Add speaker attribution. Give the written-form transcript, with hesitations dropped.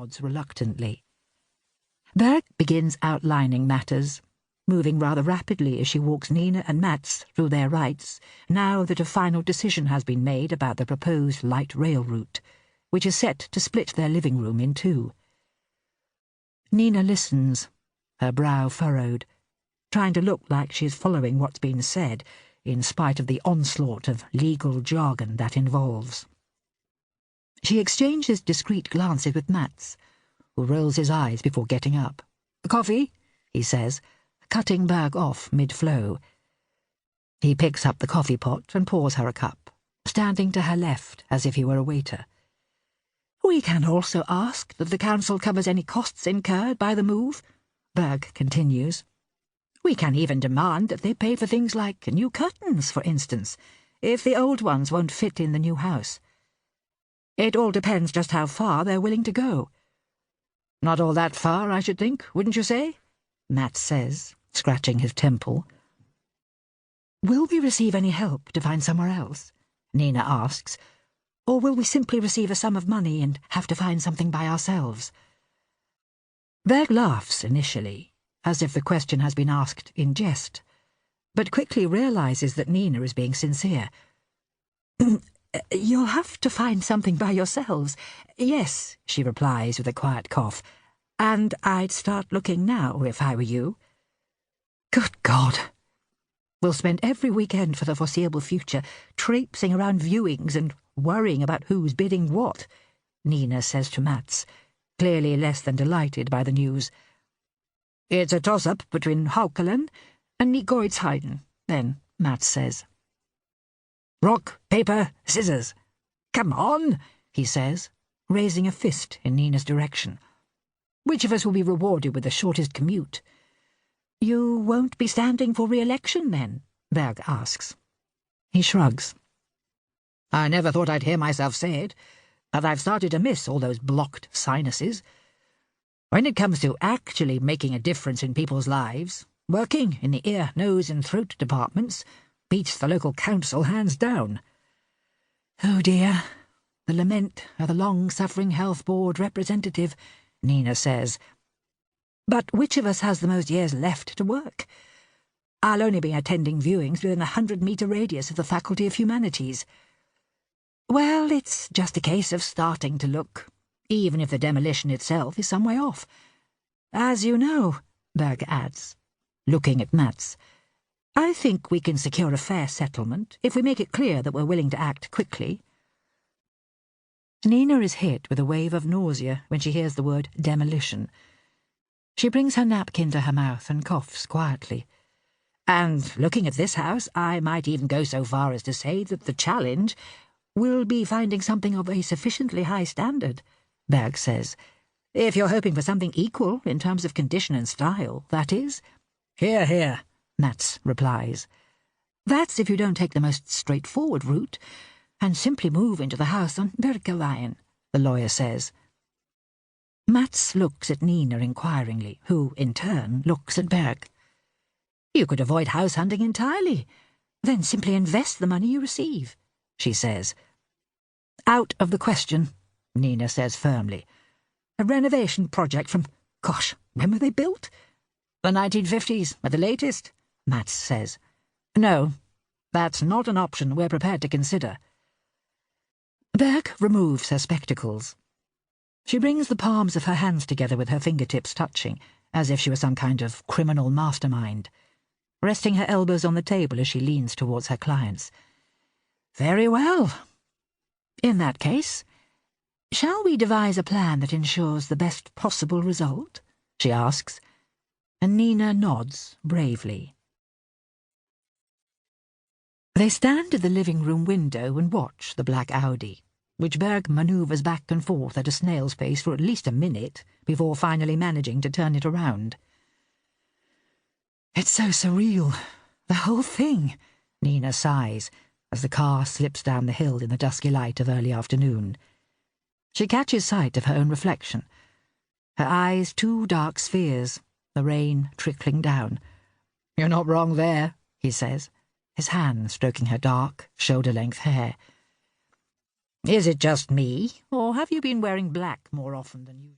Speaker 1: nods reluctantly. Berg begins outlining matters, moving rather rapidly as she walks Nina and Mats through their rights, now that a final decision has been made about the proposed light rail route, which is set to split their living room in two. Nina listens, her brow furrowed, trying to look like she is following what's been said, in spite of the onslaught of legal jargon that involves. She exchanges discreet glances with Mats, who rolls his eyes before getting up. "Coffee?" he says, cutting Berg off mid-flow. He picks up the coffee pot and pours her a cup, standing to her left as if he were a waiter. "We can also ask that the council covers any costs incurred by the move," Berg continues. "We can even demand that they pay for things like new curtains, for instance, if the old ones won't fit in the new house. It all depends just how far they're willing to go." "Not all that far, I should think, wouldn't you say?" Matt says, scratching his temple. "Will we receive any help to find somewhere else?" Nina asks. "Or will we simply receive a sum of money and have to find something by ourselves?" Berg laughs initially, as if the question has been asked in jest, but quickly realizes that Nina is being sincere. "You'll have to find something by yourselves. Yes," she replies with a quiet cough, "and I'd start looking now if I were you." "Good God! We'll spend every weekend for the foreseeable future traipsing around viewings and worrying about who's bidding what," Nina says to Mats, clearly less than delighted by the news. "It's a toss-up between Haukelen and Nigoidsheiden, then," Mats says. "Rock, paper, scissors. Come on," he says, raising a fist in Nina's direction. "Which of us will be rewarded with the shortest commute?" "You won't be standing for re-election, then?" Berg asks. He shrugs. "I never thought I'd hear myself say it, but I've started to miss all those blocked sinuses. When it comes to actually making a difference in people's lives, working in the ear, nose and throat departments beats the local council hands down." "Oh dear, the lament of the long-suffering health board representative," Nina says. "But which of us has the most years left to work? I'll only be attending viewings within a 100-metre radius of the Faculty of Humanities." "Well, it's just a case of starting to look, even if the demolition itself is some way off. As you know," Berg adds, looking at Mats, "I think we can secure a fair settlement if we make it clear that we're willing to act quickly." Nina is hit with a wave of nausea when she hears the word demolition. She brings her napkin to her mouth and coughs quietly. "And looking at this house, I might even go so far as to say that the challenge will be finding something of a sufficiently high standard," Berg says. "If you're hoping for something equal in terms of condition and style, that is." "Hear, hear," Mats replies. "That's if you don't take the most straightforward route and simply move into the house on Bergeweien," the lawyer says. Mats looks at Nina inquiringly, who, in turn, looks at Berg. "You could avoid house hunting entirely, then simply invest the money you receive," she says. "Out of the question," Nina says firmly. "A renovation project from, gosh, when were they built?" "The 1950s, at the latest," Mats says. "No, that's not an option we're prepared to consider." Berg removes her spectacles. She brings the palms of her hands together with her fingertips touching, as if she were some kind of criminal mastermind, resting her elbows on the table as she leans towards her clients. "Very well. In that case, shall we devise a plan that ensures the best possible result?" she asks, and Nina nods bravely. They stand at the living-room window and watch the black Audi, which Berg manoeuvres back and forth at a snail's pace for at least a minute before finally managing to turn it around. "It's so surreal, the whole thing," Nina sighs, as the car slips down the hill in the dusky light of early afternoon. She catches sight of her own reflection, her eyes two dark spheres, the rain trickling down. "You're not wrong there," he says, his hand stroking her dark, shoulder-length hair. "Is it just me, or have you been wearing black more often than usual?"